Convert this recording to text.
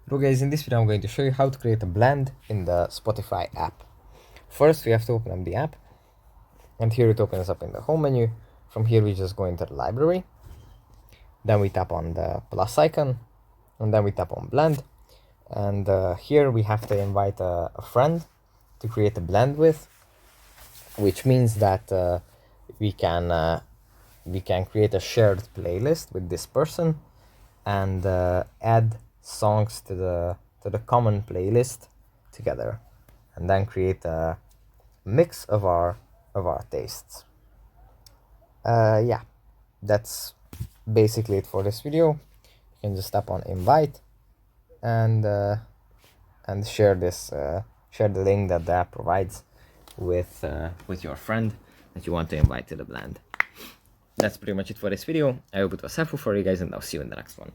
Hello guys, in this video I'm going to show you how to create a blend in the Spotify app. First we have to open up the app, and here it opens up in the home menu. From here we just go into the library, then we tap on the plus icon, and then we tap on blend, and here we have to invite a friend to create a blend with, which means that we can create a shared playlist with this person and add songs to the common playlist together, and then create a mix of our tastes. Yeah, that's basically it for this video. You can just tap on invite and share this share the link that the app provides with your friend that you want to invite to the blend. That's pretty much it for this video. I hope it was helpful for you guys, and I'll see you in the next one.